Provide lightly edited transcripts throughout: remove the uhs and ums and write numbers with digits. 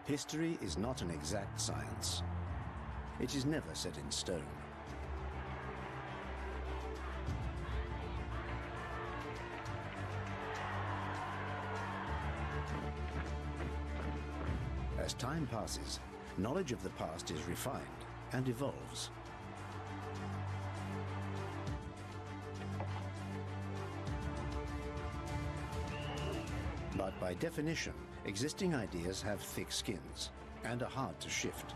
History is not an exact science. It is never set in stone. As time passes, knowledge of the past is refined and evolves. But by definition, existing ideas have thick skins and are hard to shift.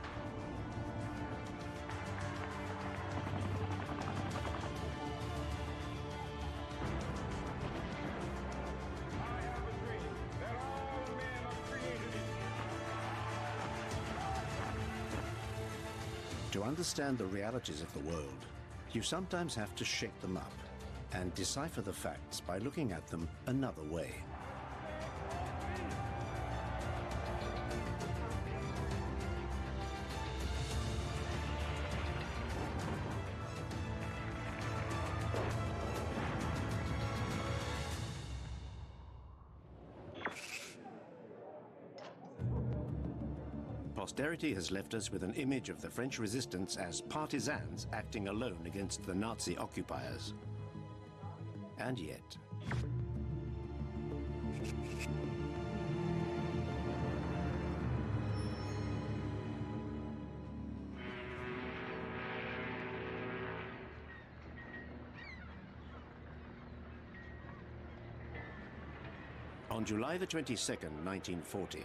To understand the realities of the world, you sometimes have to shake them up and decipher the facts by looking at them another way. Posterity has left us with an image of the French resistance as partisans acting alone against the Nazi occupiers. And yet... On July the 22nd, 1940,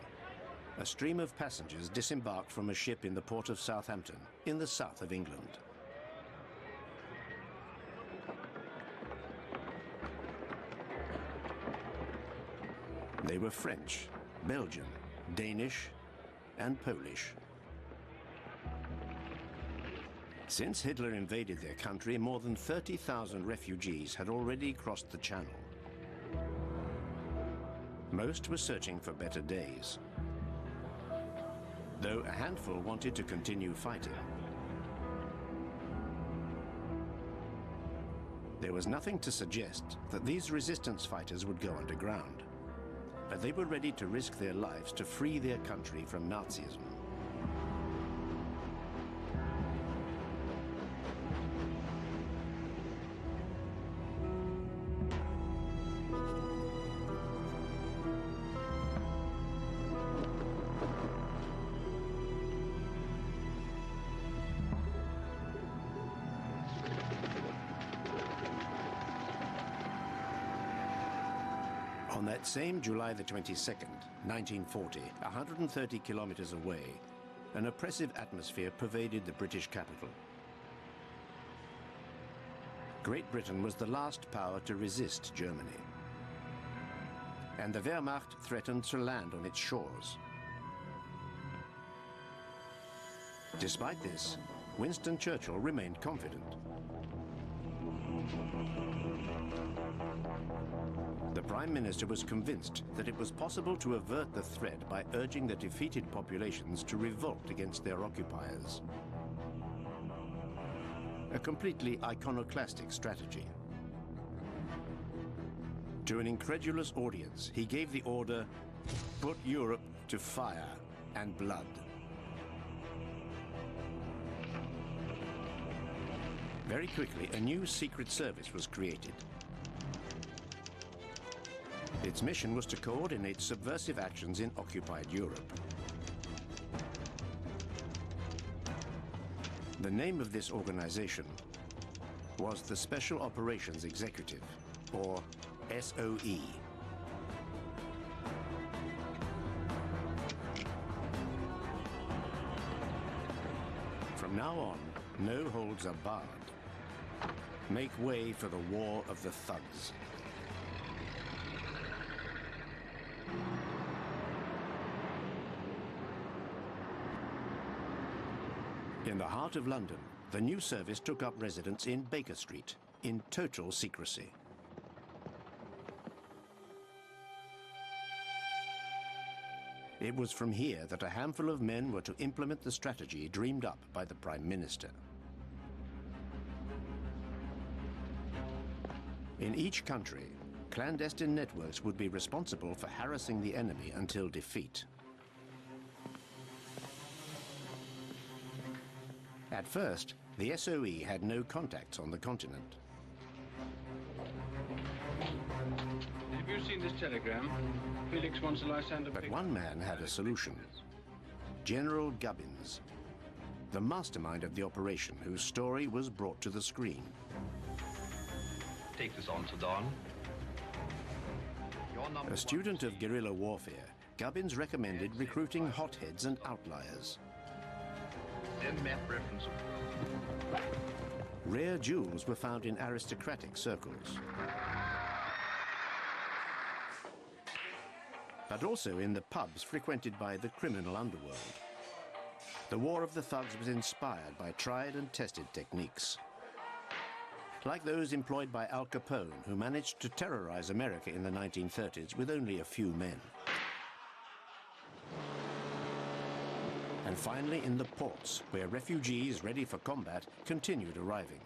a stream of passengers disembarked from a ship in the port of Southampton, in the south of England. They were French, Belgian, Danish, and Polish. Since Hitler invaded their country, more than 30,000 refugees had already crossed the Channel. Most were searching for better days, though a handful wanted to continue fighting. There was nothing to suggest that these resistance fighters would go underground, but they were ready to risk their lives to free their country from Nazism. On that same July the 22nd, 1940, 130 kilometers away, an oppressive atmosphere pervaded the British capital. Great Britain was the last power to resist Germany, and the Wehrmacht threatened to land on its shores. Despite this, Winston Churchill remained confident. The Prime Minister was convinced that it was possible to avert the threat by urging the defeated populations to revolt against their occupiers. A completely iconoclastic strategy. To an incredulous audience, he gave the order, "Put Europe to fire and blood." Very quickly, a new secret service was created. Its mission was to coordinate subversive actions in occupied Europe. The name of this organization was the Special Operations Executive, or SOE. From now on, no holds are barred. Make way for the war of the thugs. In the heart of London, the new service took up residence in Baker Street, in total secrecy. It was from here that a handful of men were to implement the strategy dreamed up by the Prime Minister. In each country, clandestine networks would be responsible for harassing the enemy until defeat. At first, the SOE had no contacts on the continent. Have you seen this telegram? Felix wants a Lysander But picture. one man had a solution. General Gubbins, the mastermind of the operation whose story was brought to the screen. Take this on to Don. A student of guerrilla warfare, Gubbins recommended recruiting hotheads and outliers. Send map reference. Rare jewels were found in aristocratic circles, but also in the pubs frequented by the criminal underworld. The War of the Thugs was inspired by tried and tested techniques, like those employed by Al Capone, who managed to terrorize America in the 1930s with only a few men. And finally in the ports, where refugees ready for combat continued arriving.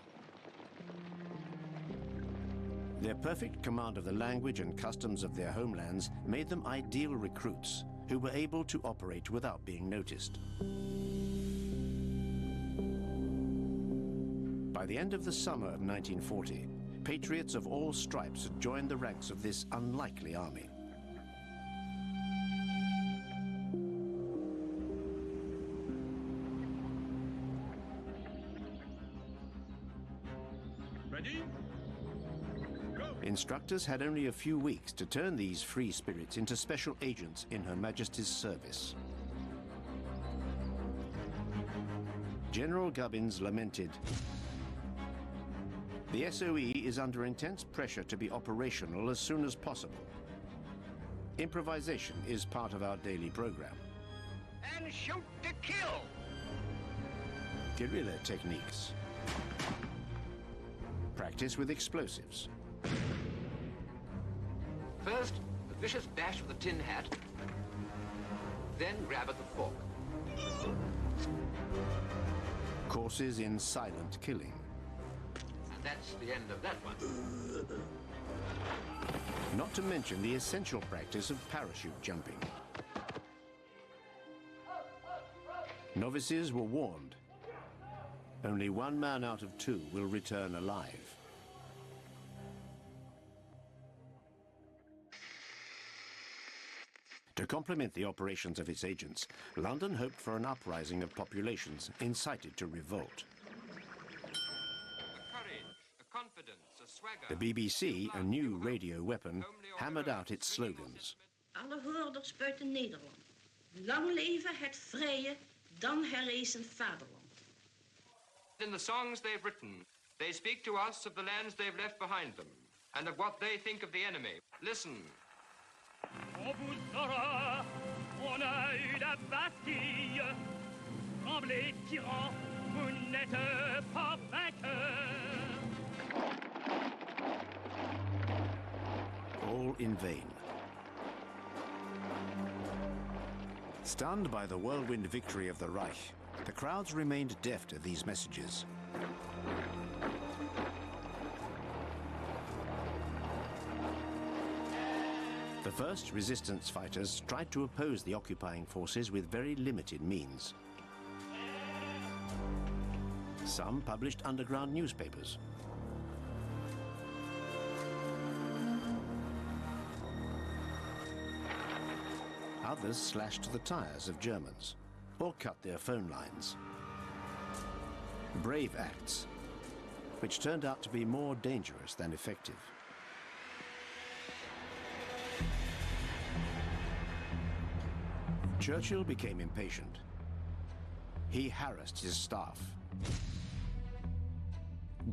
Their perfect command of the language and customs of their homelands made them ideal recruits who were able to operate without being noticed. By the end of the summer of 1940, patriots of all stripes had joined the ranks of this unlikely army. Ready? Go! Instructors had only a few weeks to turn these free spirits into special agents in Her Majesty's service. General Gubbins lamented, "The SOE is under intense pressure to be operational as soon as possible. Improvisation is part of our daily program." And shoot to kill! Guerrilla techniques. Practice with explosives. First, a vicious bash with a tin hat, then grab at the fork. Courses in silent killing. And that's the end of that one. Not to mention the essential practice of parachute jumping. Novices were warned. Only one man out of two will return alive. To complement the operations of its agents, London hoped for an uprising of populations incited to revolt. A courage, a confidence, a swagger. The BBC, a new radio weapon, hammered out its slogans. Alle hoorders buiten Nederland. Lang leven het vrije, dan herrezen vaderland. In the songs they've written, they speak to us of the lands they've left behind them, and of what they think of the enemy. Listen. On vous saura, on a eu la Bastille. Tremblez, tyran, vous n'êtes pas vainqueur. All in vain. Stunned by the whirlwind victory of the Reich, the crowds remained deaf to these messages. The first resistance fighters tried to oppose the occupying forces with very limited means. Some published underground newspapers. Others slashed the tires of Germans or cut their phone lines. Brave acts, which turned out to be more dangerous than effective. Churchill became impatient. He harassed his staff.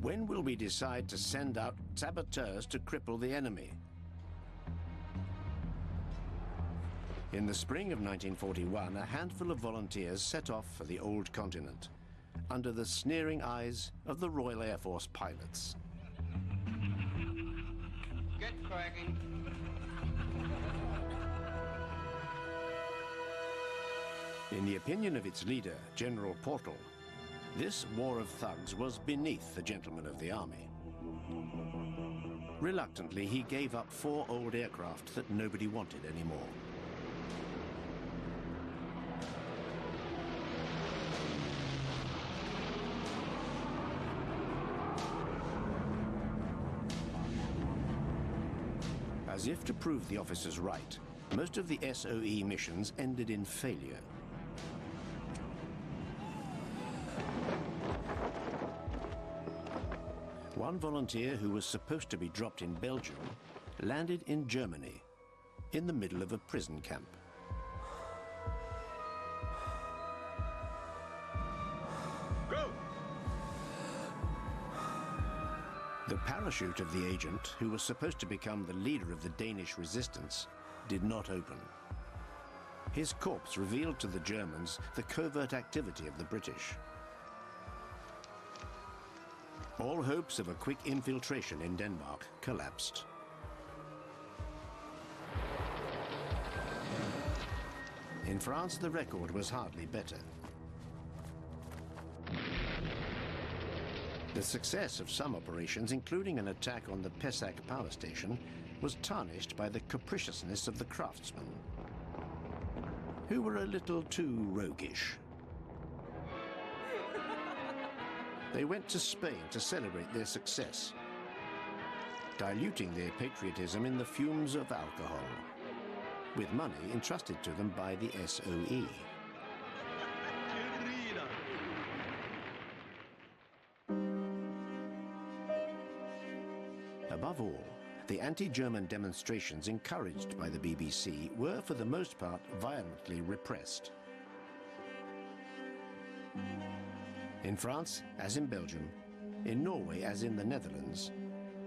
When will we decide to send out saboteurs to cripple the enemy? In the spring of 1941, a handful of volunteers set off for the old continent, under the sneering eyes of the Royal Air Force pilots. Get cracking. In the opinion of its leader, General Portal, this war of thugs was beneath the gentlemen of the army. Reluctantly, he gave up 4 old aircraft that nobody wanted anymore. As if to prove the officers right, most of the SOE missions ended in failure. One volunteer who was supposed to be dropped in Belgium landed in Germany, in the middle of a prison camp. Go! The parachute of the agent, who was supposed to become the leader of the Danish resistance, did not open. His corpse revealed to the Germans the covert activity of the British. All hopes of a quick infiltration in Denmark collapsed. In France, the record was hardly better. The success of some operations, including an attack on the Pessac power station, was tarnished by the capriciousness of the craftsmen, who were a little too roguish. They went to Spain to celebrate their success, diluting their patriotism in the fumes of alcohol, with money entrusted to them by the SOE. Above all, the anti-German demonstrations encouraged by the BBC were, for the most part, violently repressed. In France, as in Belgium, in Norway as in the Netherlands,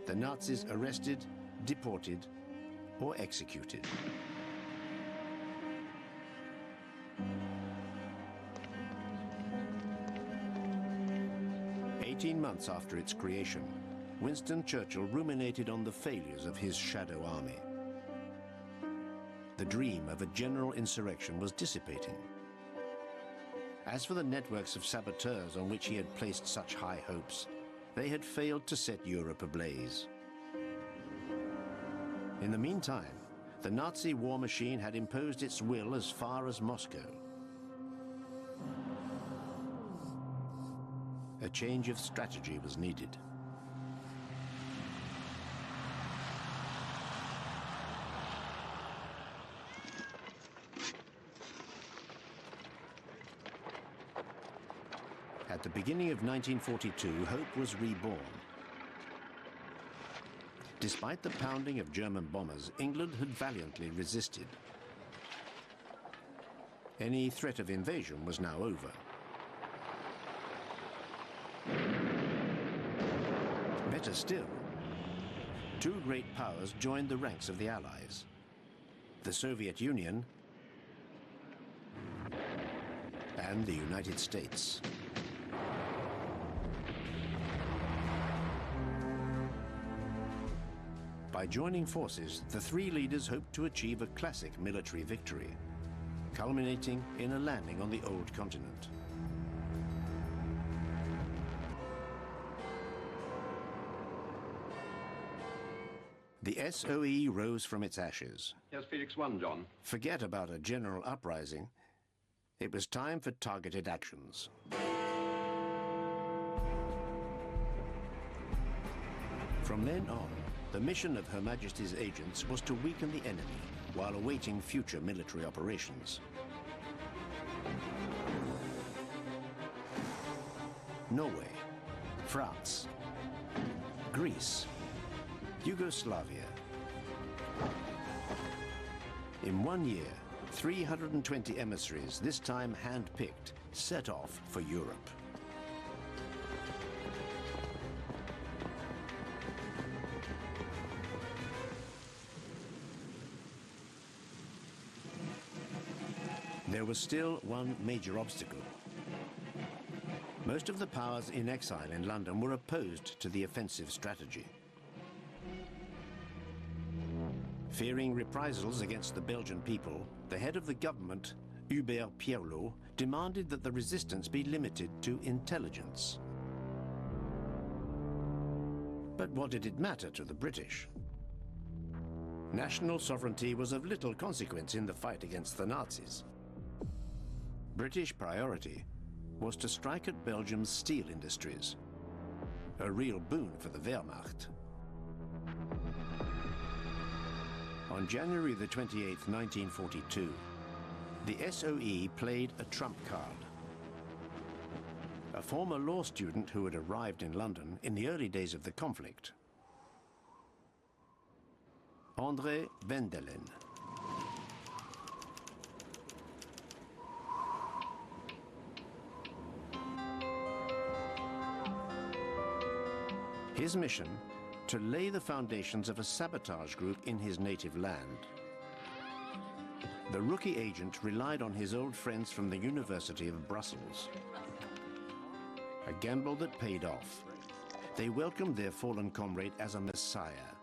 the Nazis arrested, deported, or executed. "18 months after its creation, Winston Churchill ruminated on the failures of his shadow army. The dream of a general insurrection was dissipating. As for the networks of saboteurs on which he had placed such high hopes, they had failed to set Europe ablaze. In the meantime, the Nazi war machine had imposed its will as far as Moscow. A change of strategy was needed. At the beginning of 1942, hope was reborn. Despite the pounding of German bombers, England had valiantly resisted. Any threat of invasion was now over. Better still, two great powers joined the ranks of the Allies: the Soviet Union and the United States. By joining forces, the three leaders hoped to achieve a classic military victory, culminating in a landing on the old continent. The SOE rose from its ashes. Here's Felix 1, John. Forget about a general uprising. It was time for targeted actions. From then on, the mission of Her Majesty's agents was to weaken the enemy while awaiting future military operations. Norway, France, Greece, Yugoslavia. In 1 year, 320 emissaries, this time hand-picked, set off for Europe. There was still one major obstacle. Most of the powers in exile in London were opposed to the offensive strategy. Fearing reprisals against the Belgian people, the head of the government, Hubert Pierlot, demanded that the resistance be limited to intelligence. But what did it matter to the British? National sovereignty was of little consequence in the fight against the Nazis. British priority was to strike at Belgium's steel industries, a real boon for the Wehrmacht. On January the 28th, 1942, the SOE played a trump card. A former law student who had arrived in London in the early days of the conflict, André Vendelin. His mission, to lay the foundations of a sabotage group in his native land. The rookie agent relied on his old friends from the University of Brussels. A gamble that paid off. They welcomed their fallen comrade as a messiah,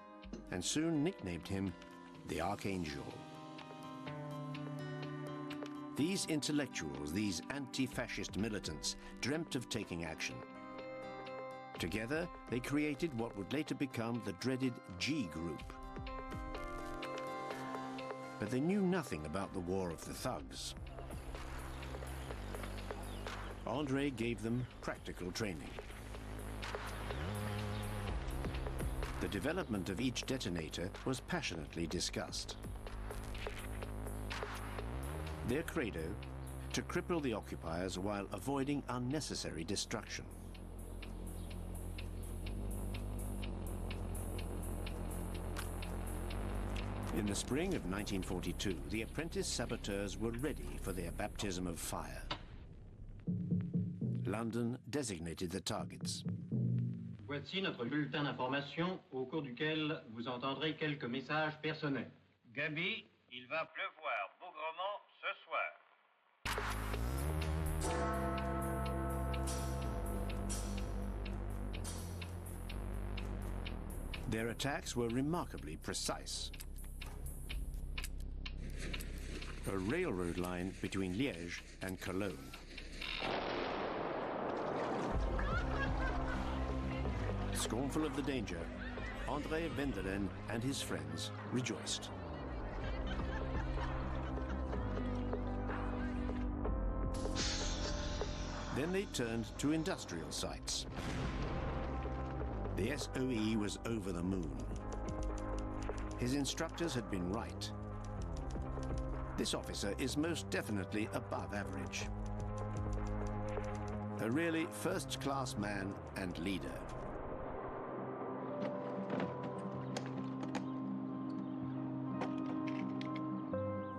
and soon nicknamed him the Archangel. These intellectuals, these anti-fascist militants, dreamt of taking action. Together, they created what would later become the dreaded G Group. But they knew nothing about the War of the Thugs. André gave them practical training. The development of each detonator was passionately discussed. Their credo, to cripple the occupiers while avoiding unnecessary destruction. In the spring of 1942, the apprentice saboteurs were ready for their baptism of fire. London designated the targets. Voici notre bulletin d'information au cours duquel vous entendrez quelques messages personnels. Gaby, il va pleuvoir bougrement ce soir. Their attacks were remarkably precise. A railroad line between Liège and Cologne. Scornful of the danger, André Vendelin and his friends rejoiced. Then they turned to industrial sites. The SOE was over the moon. His instructors had been right. This officer is most definitely above average. A really first-class man and leader.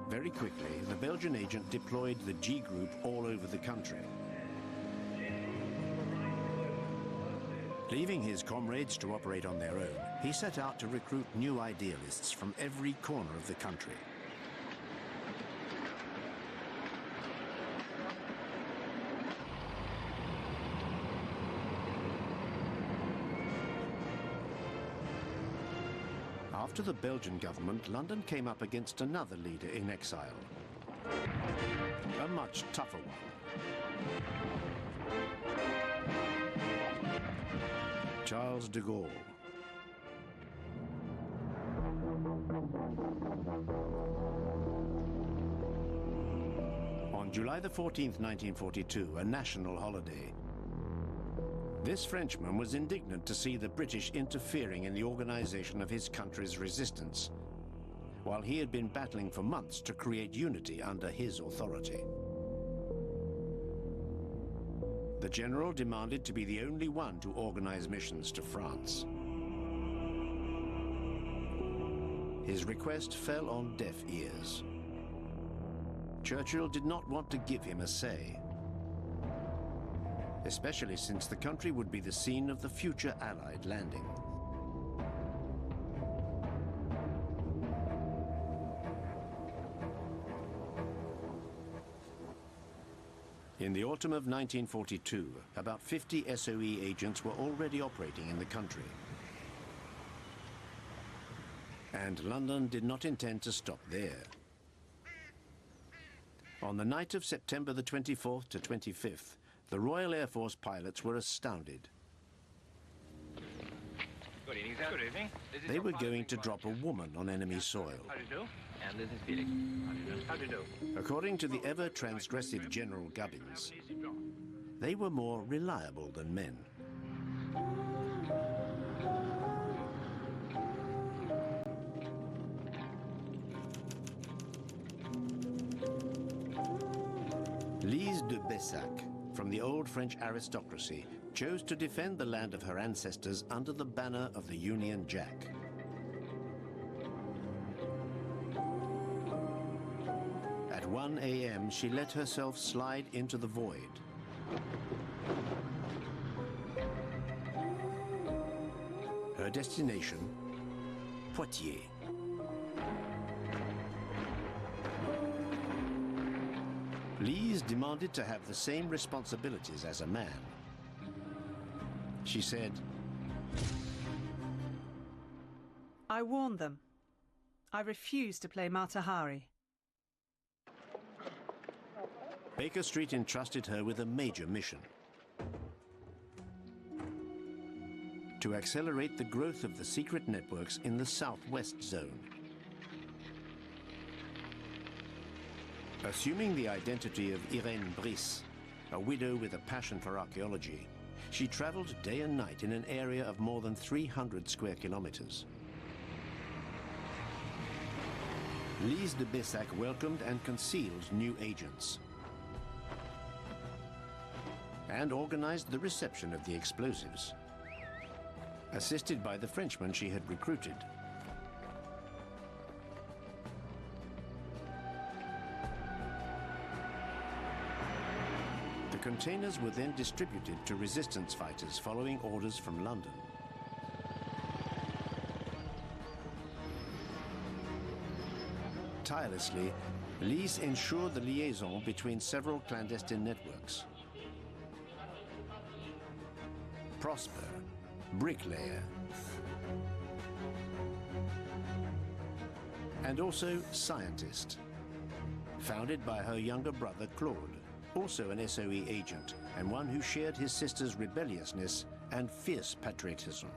Very quickly, the Belgian agent deployed the G Group all over the country. Leaving his comrades to operate on their own, he set out to recruit new idealists from every corner of the country. After the Belgian government, London came up against another leader in exile. A much tougher one. Charles de Gaulle. On July the 14th, 1942, a national holiday, this Frenchman was indignant to see the British interfering in the organization of his country's resistance, while he had been battling for months to create unity under his authority. The general demanded to be the only one to organize missions to France. His request fell on deaf ears. Churchill did not want to give him a say, especially since the country would be the scene of the future Allied landing. In the autumn of 1942, about 50 SOE agents were already operating in the country. And London did not intend to stop there. On the night of September the 24th to 25th, the Royal Air Force pilots were astounded. Good evening, sir. Good evening. They were going to drop a woman on enemy soil. How do you do? And this is Felix. How do you do? According to the ever-transgressive General Gubbins, they were more reliable than men. Lise de Bessac, from the old French aristocracy, chose to defend the land of her ancestors under the banner of the Union Jack. At 1 a.m., she let herself slide into the void. Her destination, Poitiers. Lise demanded to have the same responsibilities as a man. She said, I warned them. I refuse to play Mata Hari. Baker Street entrusted her with a major mission: to accelerate the growth of the secret networks in the Southwest Zone. Assuming the identity of Irene Brice, a widow with a passion for archaeology, she traveled day and night in an area of more than 300 square kilometers. Lise de Bessac welcomed and concealed new agents and organized the reception of the explosives, assisted by the Frenchmen she had recruited. The containers were then distributed to resistance fighters following orders from London. Tirelessly, Lise ensured the liaison between several clandestine networks. Prosper, Bricklayer, and also Scientist, founded by her younger brother Claude, also an SOE agent and one who shared his sister's rebelliousness and fierce patriotism.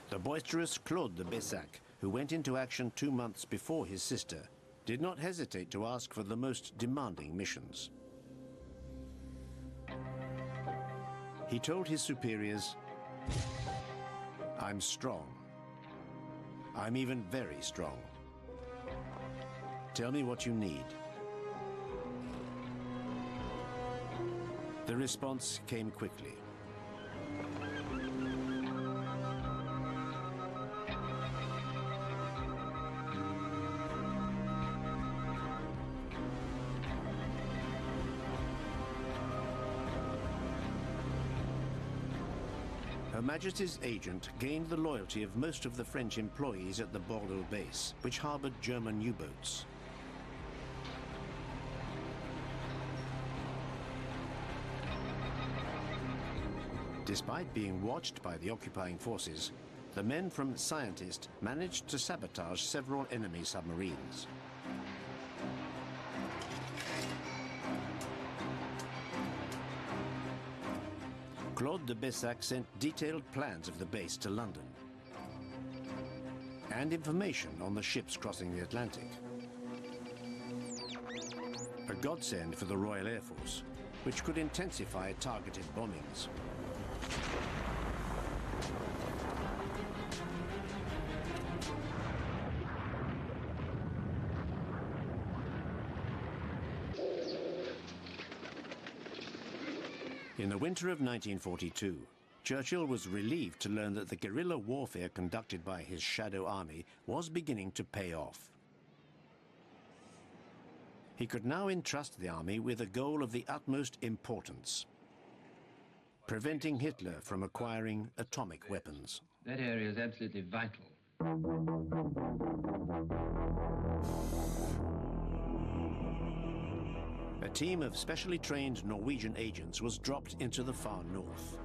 The boisterous Claude de Bessac, who went into action 2 months before his sister, did not hesitate to ask for the most demanding missions. He told his superiors, "I'm strong. I'm even very strong. Tell me what you need." The response came quickly. Her Majesty's agent gained the loyalty of most of the French employees at the Bordeaux base, which harbored German U-boats. Despite being watched by the occupying forces, the men from Scientist managed to sabotage several enemy submarines. Claude de Bessac sent detailed plans of the base to London and information on the ships crossing the Atlantic. A godsend for the Royal Air Force, which could intensify targeted bombings. In the winter of 1942, Churchill was relieved to learn that the guerrilla warfare conducted by his shadow army was beginning to pay off. He could now entrust the army with a goal of the utmost importance: preventing Hitler from acquiring atomic weapons. That area is absolutely vital. A team of specially trained Norwegian agents was dropped into the far north.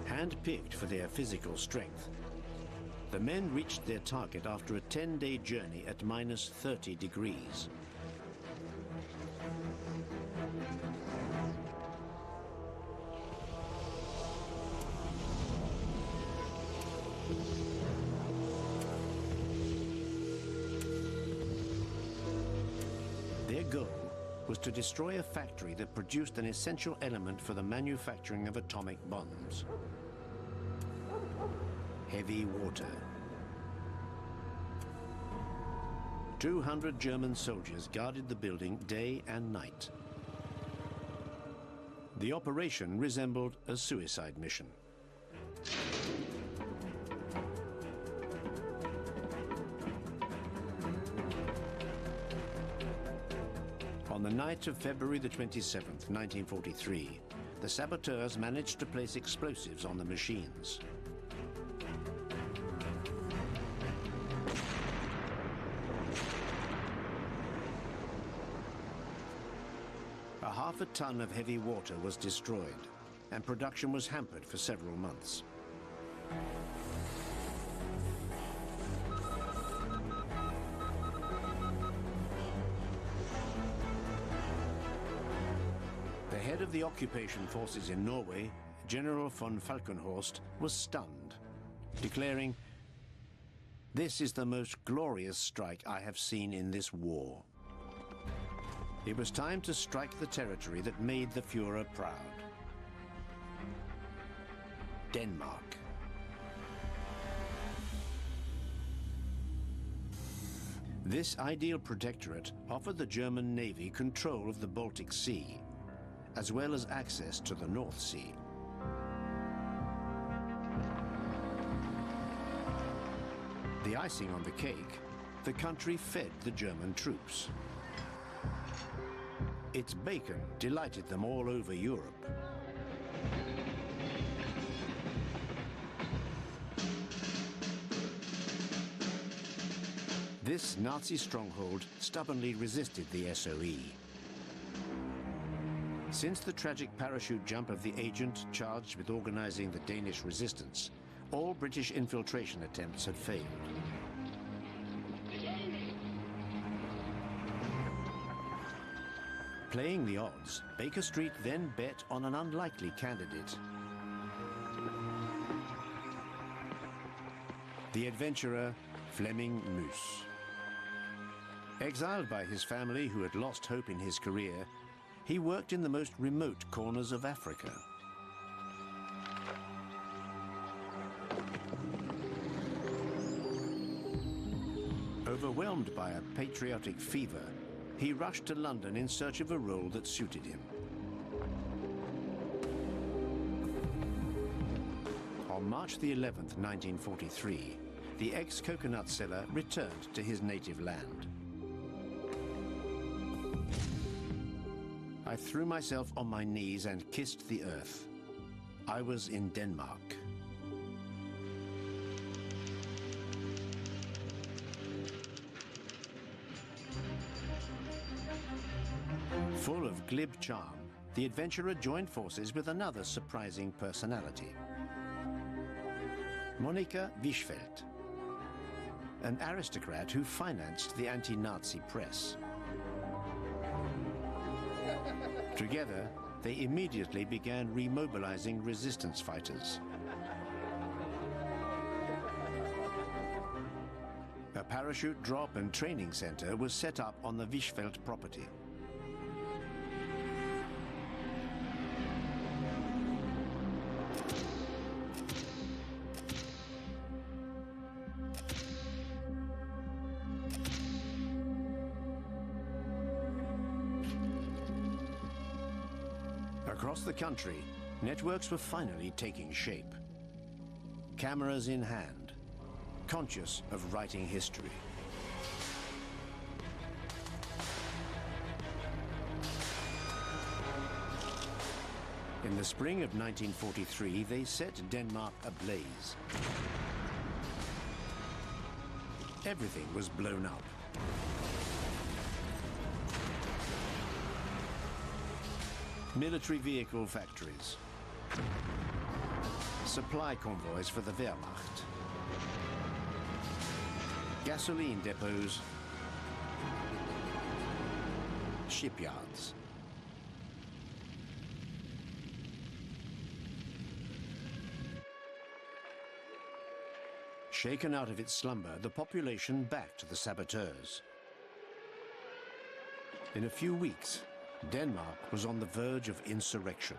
Hand-picked for their physical strength, the men reached their target after a 10-day journey at minus 30 degrees. Their goal was was to destroy a factory that produced an essential element for the manufacturing of atomic bombs: heavy water. 200 German soldiers guarded the building day and night. The operation resembled a suicide mission. On the night of February the 27th, 1943, the saboteurs managed to place explosives on the machines. Half a ton of heavy water was destroyed, and production was hampered for several months. The head of the occupation forces in Norway, General von Falkenhorst, was stunned, declaring, "This is the most glorious strike I have seen in this war." It was time to strike the territory that made the Führer proud: Denmark. This ideal protectorate offered the German Navy control of the Baltic Sea, as well as access to the North Sea. The icing on the cake, the country fed the German troops. Its bacon delighted them all over Europe. This Nazi stronghold stubbornly resisted the SOE. Since the tragic parachute jump of the agent charged with organizing the Danish resistance, all British infiltration attempts had failed. Playing the odds, Baker Street then bet on an unlikely candidate: the adventurer Flemming Moos. Exiled by his family, who had lost hope in his career, he worked in the most remote corners of Africa. Overwhelmed by a patriotic fever, he rushed to London in search of a role that suited him. On March the 11th, 1943, the ex-coconut seller returned to his native land. I threw myself on my knees and kissed the earth. I was in Denmark. Full of glib charm, the adventurer joined forces with another surprising personality: Monika Wichfeld, an aristocrat who financed the anti-Nazi press. Together, they immediately began remobilizing resistance fighters. A parachute drop and training center was set up on the Wichfeld property. Across the country, networks were finally taking shape. Cameras in hand, conscious of writing history. In the spring of 1943, they set Denmark ablaze. Everything was blown up. Military vehicle factories, supply convoys for the Wehrmacht, gasoline depots, shipyards. Shaken out of its slumber, the population backed the saboteurs. In a few weeks, Denmark was on the verge of insurrection.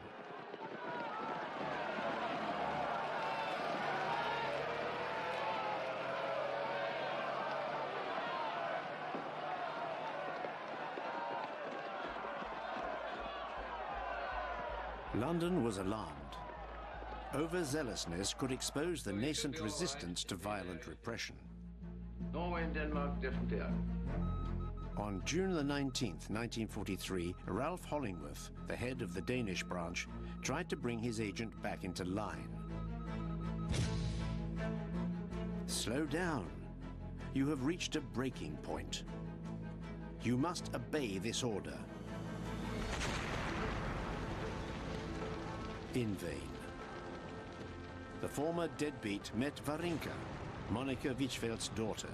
London was alarmed. Overzealousness could expose the nascent resistance to violent repression. Norway and Denmark, different here. On June the 19th, 1943, Ralph Hollingworth, the head of the Danish branch, tried to bring his agent back into line. Slow down. You have reached a breaking point. You must obey this order. In vain. The former deadbeat met Varinka, Monica Wichfeld's daughter.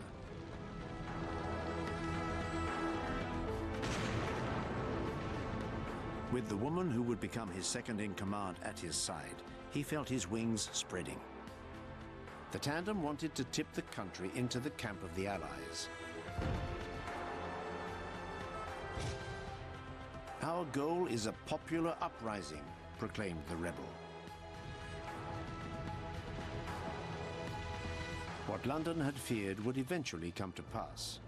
With the woman who would become his second-in-command at his side, he felt his wings spreading. The tandem wanted to tip the country into the camp of the Allies. Our goal is a popular uprising, proclaimed the rebel. What London had feared would eventually come to pass.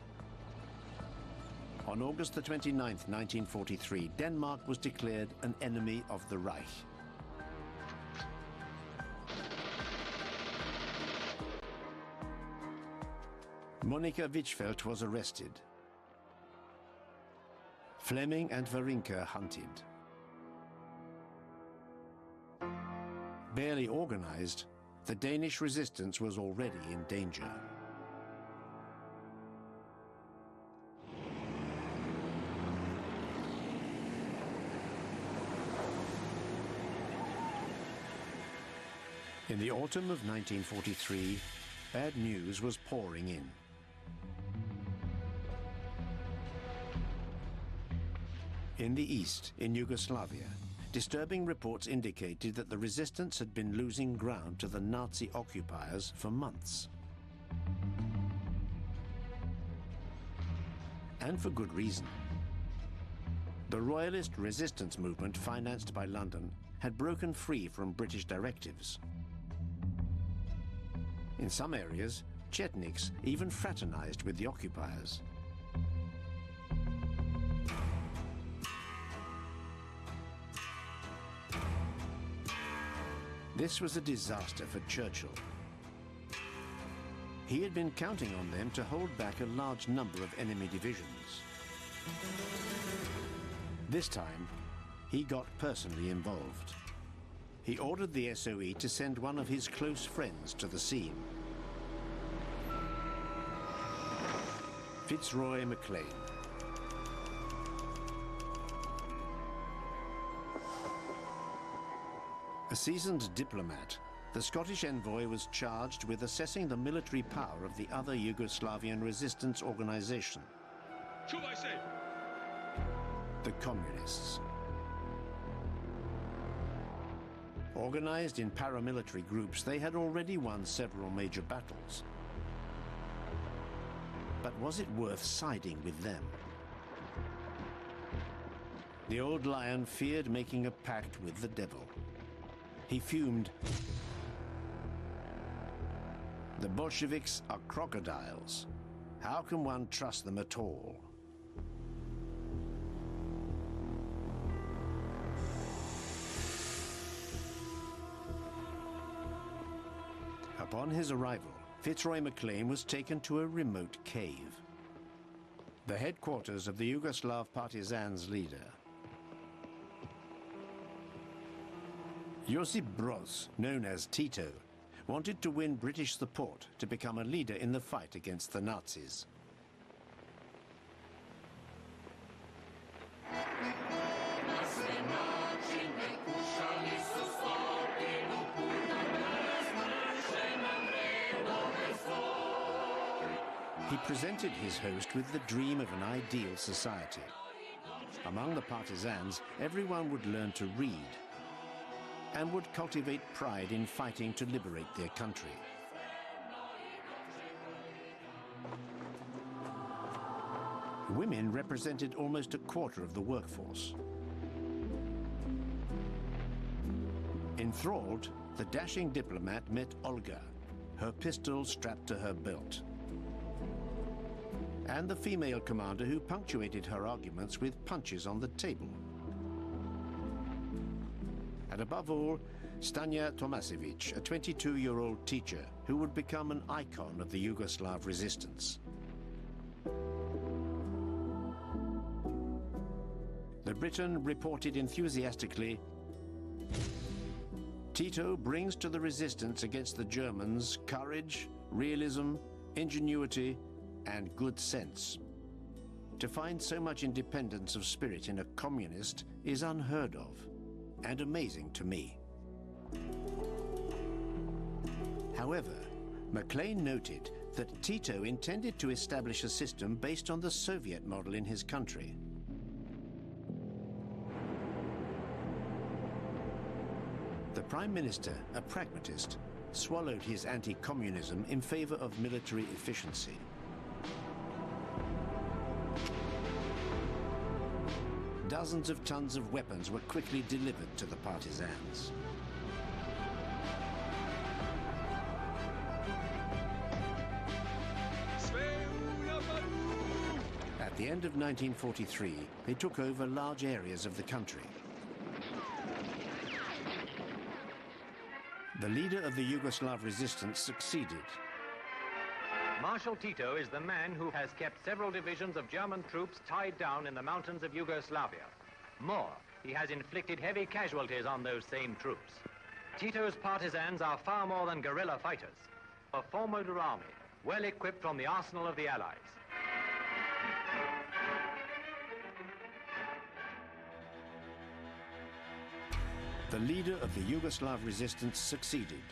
On August the 29th, 1943, Denmark was declared an enemy of the Reich. Monica Wichfeld was arrested. Fleming and Varinka hunted. Barely organized, the Danish resistance was already in danger. In the autumn of 1943, bad news was pouring in. In the east, in Yugoslavia, disturbing reports indicated that the resistance had been losing ground to the Nazi occupiers for months. And for good reason. The royalist resistance movement, financed by London, had broken free from British directives. In some areas, Chetniks even fraternized with the occupiers. This was a disaster for Churchill. He had been counting on them to hold back a large number of enemy divisions. This time, he got personally involved. He ordered the SOE to send one of his close friends to the scene. Fitzroy MacLean. A seasoned diplomat, the Scottish envoy was charged with assessing the military power of the other Yugoslavian resistance organization, the Communists. Organized in paramilitary groups, they had already won several major battles. But was it worth siding with them? The old lion feared making a pact with the devil. He fumed. The Bolsheviks are crocodiles. How can one trust them at all? Upon his arrival, Fitzroy MacLean was taken to a remote cave, the headquarters of the Yugoslav Partizans leader. Josip Broz, known as Tito, wanted to win British support to become a leader in the fight against the Nazis. He presented his host with the dream of an ideal society. Among the partisans, everyone would learn to read and would cultivate pride in fighting to liberate their country. Women represented almost a quarter of the workforce. Enthralled, the dashing diplomat met Olga, her pistol strapped to her belt, and the female commander who punctuated her arguments with punches on the table. And above all, Stanja Tomasevic, a 22-year-old teacher who would become an icon of the Yugoslav resistance. The Briton reported enthusiastically, "Tito brings to the resistance against the Germans courage, realism, ingenuity, and good sense. To find so much independence of spirit in a communist is unheard of, and amazing to me." However, Maclean noted that Tito intended to establish a system based on the Soviet model in his country. The Prime Minister, a pragmatist, swallowed his anti-communism in favor of military efficiency. Dozens of tons of weapons were quickly delivered to the partisans. At the end of 1943, they took over large areas of the country. The leader of the Yugoslav resistance succeeded. Marshal Tito is the man who has kept several divisions of German troops tied down in the mountains of Yugoslavia. More, he has inflicted heavy casualties on those same troops. Tito's partisans are far more than guerrilla fighters. A formidable army, well equipped from the arsenal of the Allies. The leader of the Yugoslav resistance succeeded.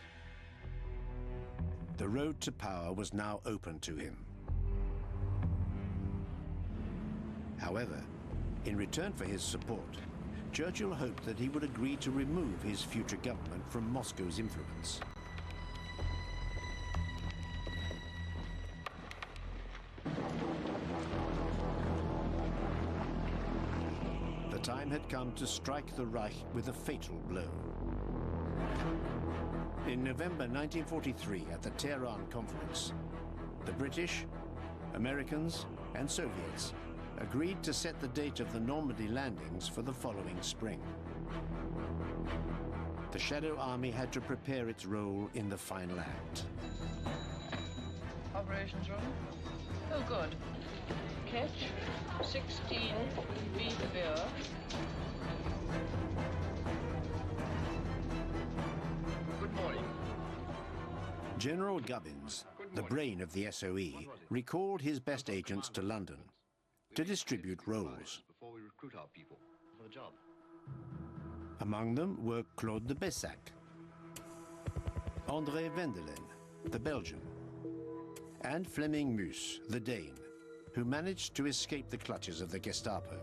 The road to power was now open to him. However, in return for his support, Churchill hoped that he would agree to remove his future government from Moscow's influence. The time had come to strike the Reich with a fatal blow. In November 1943, at the Tehran Conference, the British, Americans, and Soviets agreed to set the date of the Normandy landings for the following spring. The Shadow Army had to prepare its role in the final act. Operations room? Oh, good. Catch 16 beef beer. Good morning. General Gubbins, the brain of the SOE, recalled his best agents to London to distribute roles. Before we recruit our people for the job. Among them were Claude de Bessac, André Vendelin, the Belgian, and Flemming Muus, the Dane, who managed to escape the clutches of the Gestapo.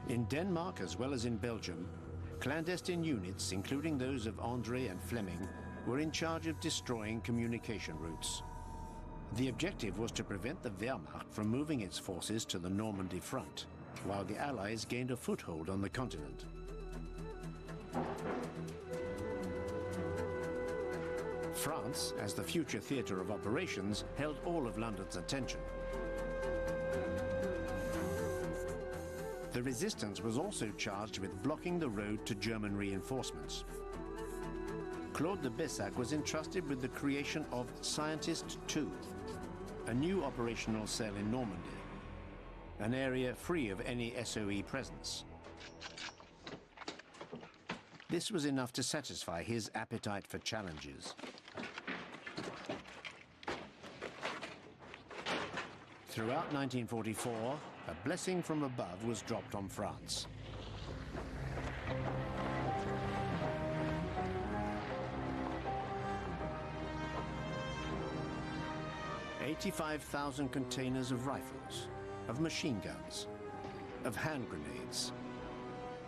In Denmark, as well as in Belgium, clandestine units, including those of André and Flemming, were in charge of destroying communication routes. The objective was to prevent the Wehrmacht from moving its forces to the Normandy front, while the Allies gained a foothold on the continent. France, as the future theatre of operations, held all of London's attention. The resistance was also charged with blocking the road to German reinforcements. Claude de Bessac was entrusted with the creation of Scientist II, a new operational cell in Normandy, an area free of any SOE presence. This was enough to satisfy his appetite for challenges. Throughout 1944, a blessing from above was dropped on France. "85,000 containers of rifles, of machine guns, of hand grenades,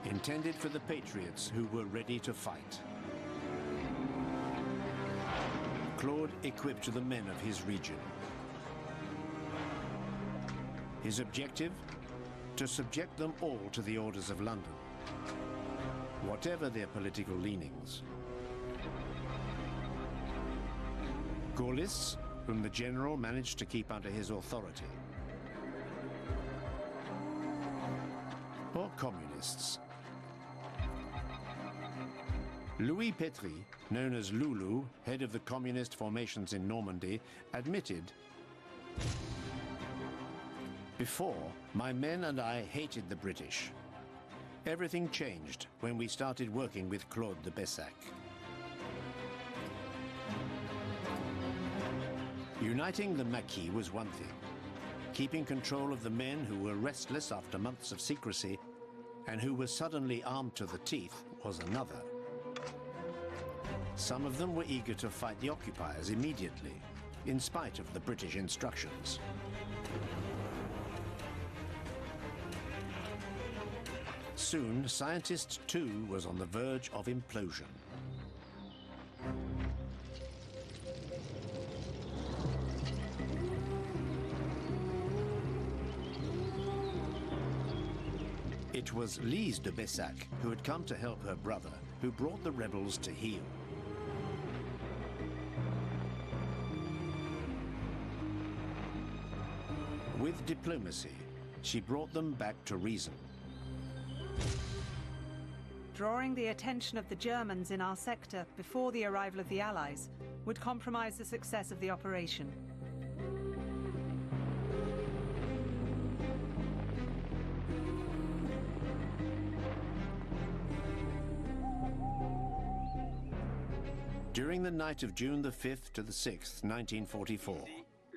intended for the patriots who were ready to fight." Claude equipped the men of his region. His objective? To subject them all to the orders of London. whatever their political leanings. Gaullists, whom the general managed to keep under his authority, or communists. Louis Petry, known as Loulou, head of the communist formations in Normandy, admitted, "Before, my men and I hated the British. Everything changed when we started working with Claude de Bessac." Uniting the Maquis was one thing. Keeping control of the men who were restless after months of secrecy and who were suddenly armed to the teeth was another. Some of them were eager to fight the occupiers immediately, in spite of the British instructions. Soon, Scientist 2 was on the verge of implosion. It was Lise de Bessac, who had come to help her brother, who brought the rebels to heel. With diplomacy, she brought them back to reason. Drawing the attention of the Germans in our sector before the arrival of the Allies would compromise the success of the operation. During the night of June the 5th to the 6th, 1944,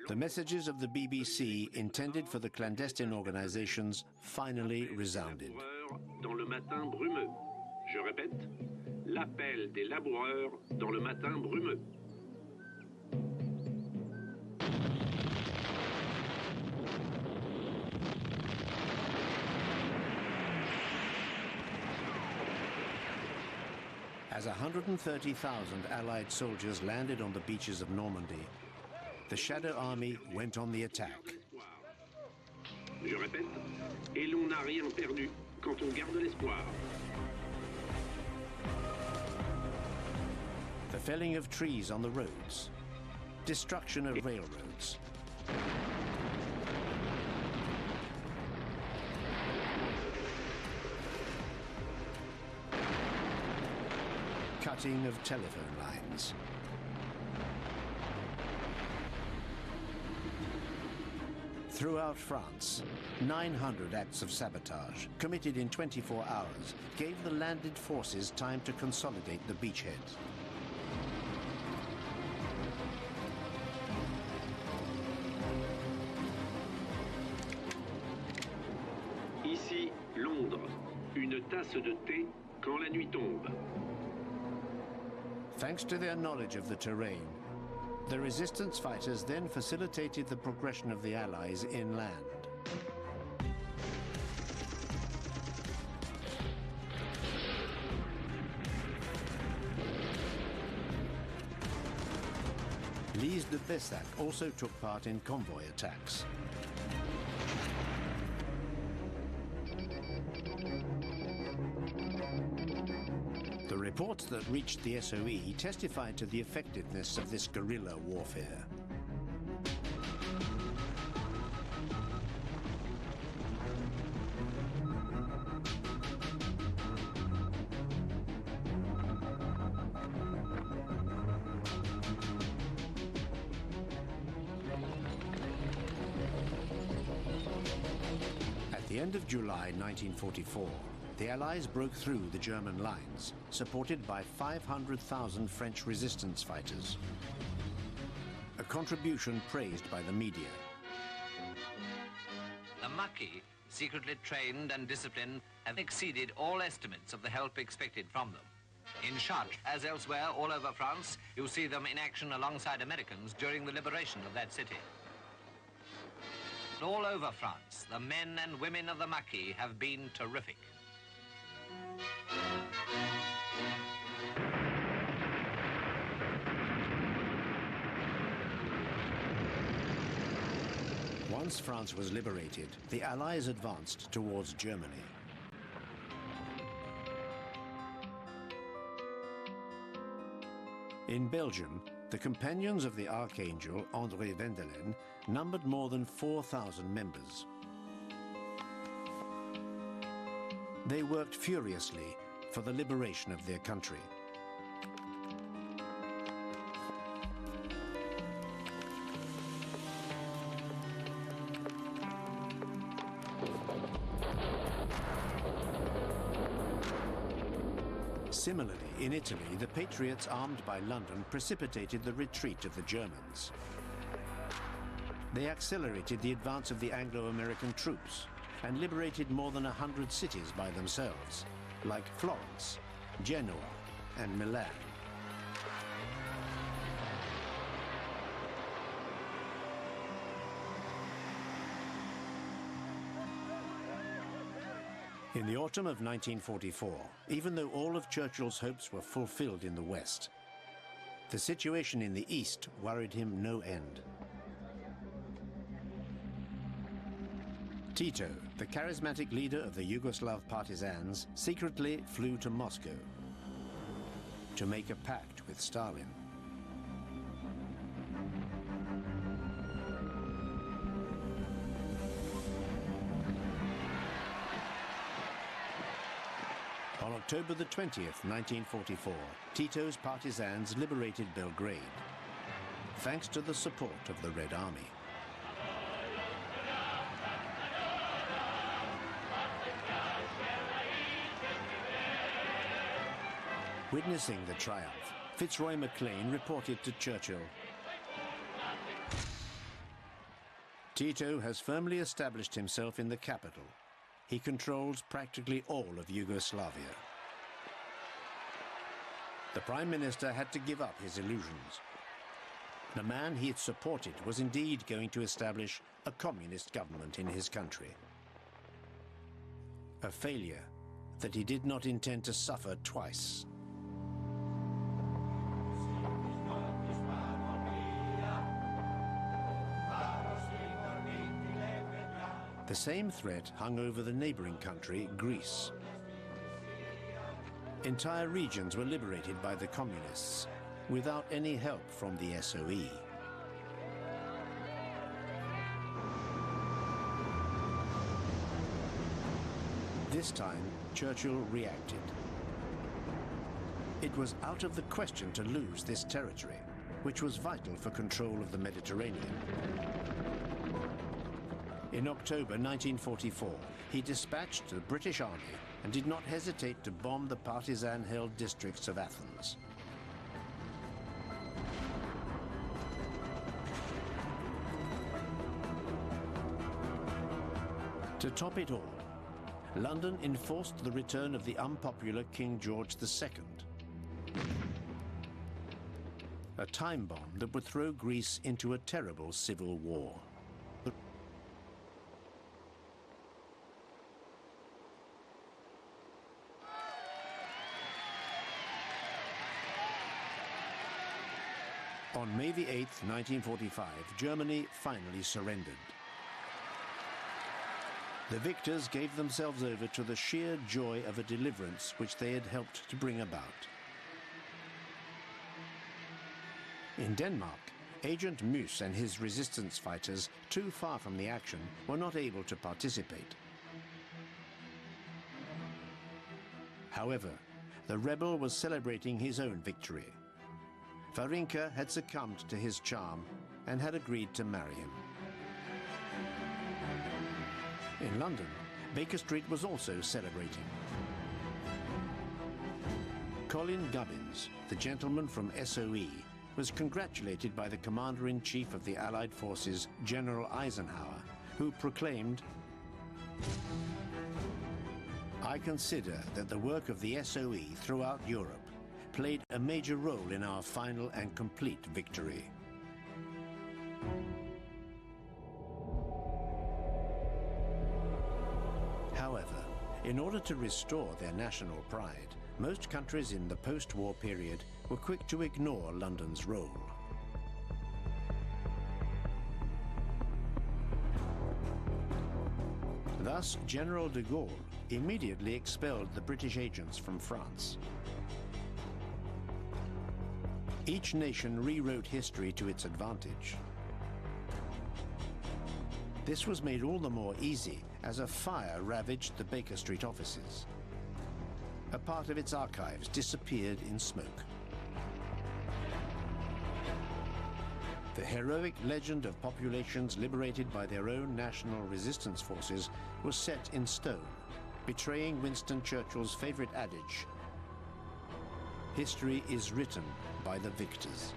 the messages of the BBC intended for the clandestine organizations finally resounded. Dans le matin brumeux. Je répète, l'appel des laboureurs dans le matin brumeux. As 130,000 Allied soldiers landed on the beaches of Normandy, the Shadow Army went on the attack. Je répète, et l'on n'a rien perdu quand on garde l'espoir. The felling of trees on the roads, destruction of railroads, cutting of telephone lines. Throughout France, 900 acts of sabotage, committed in 24 hours, gave the landed forces time to consolidate the beachhead. Ici, Londres. Une tasse de thé quand la nuit tombe. Thanks to their knowledge of the terrain, the resistance fighters then facilitated the progression of the Allies inland. Lise de Bessac also took part in convoy attacks. The reports that reached the SOE testified to the effectiveness of this guerrilla warfare. At the end of July 1944, the Allies broke through the German lines, supported by 500,000 French resistance fighters. A contribution praised by the media. The Maquis, secretly trained and disciplined, have exceeded all estimates of the help expected from them. In Chartres, as elsewhere all over France, you see them in action alongside Americans during the liberation of that city. All over France, the men and women of the Maquis have been terrific. Once France was liberated, the Allies advanced towards Germany. In Belgium, the companions of the Archangel, André Vendelin, numbered more than 4,000 members. They worked furiously for the liberation of their country. Similarly, in Italy, the patriots armed by London precipitated the retreat of the Germans. They accelerated the advance of the Anglo-American troops and liberated more than 100 cities by themselves, like Florence, Genoa, and Milan. In the autumn of 1944, even though all of Churchill's hopes were fulfilled in the West, the situation in the East worried him no end. Tito, the charismatic leader of the Yugoslav partisans, secretly flew to Moscow to make a pact with Stalin. On October the 20th, 1944, Tito's partisans liberated Belgrade, thanks to the support of the Red Army. Witnessing the triumph, Fitzroy MacLean reported to Churchill, "Tito has firmly established himself in the capital. He controls practically all of Yugoslavia." The Prime Minister had to give up his illusions. The man he had supported was indeed going to establish a communist government in his country. A failure that he did not intend to suffer twice. The same threat hung over the neighboring country, Greece. Entire regions were liberated by the communists without any help from the SOE. This time, Churchill reacted. It was out of the question to lose this territory, which was vital for control of the Mediterranean. In October 1944, he dispatched the British Army and did not hesitate to bomb the partisan-held districts of Athens. To top it all, London enforced the return of the unpopular King George II, a time bomb that would throw Greece into a terrible civil war. On May the 8th, 1945, Germany finally surrendered. The victors gave themselves over to the sheer joy of a deliverance which they had helped to bring about. In Denmark, Agent Mus and his resistance fighters, too far from the action, were not able to participate. However, the rebel was celebrating his own victory. Varinka had succumbed to his charm and had agreed to marry him. In London, Baker Street was also celebrating. Colin Gubbins, the gentleman from SOE, was congratulated by the Commander-in-Chief of the Allied Forces, General Eisenhower, who proclaimed, "I consider that the work of the SOE throughout Europe played a major role in our final and complete victory." However, in order to restore their national pride, most countries in the post-war period were quick to ignore London's role. Thus, General de Gaulle immediately expelled the British agents from France. Each nation rewrote history to its advantage. This was made all the more easy as a fire ravaged the Baker Street offices. A part of its archives disappeared in smoke. The heroic legend of populations liberated by their own national resistance forces was set in stone, betraying Winston Churchill's favorite adage, "History is written by the victors."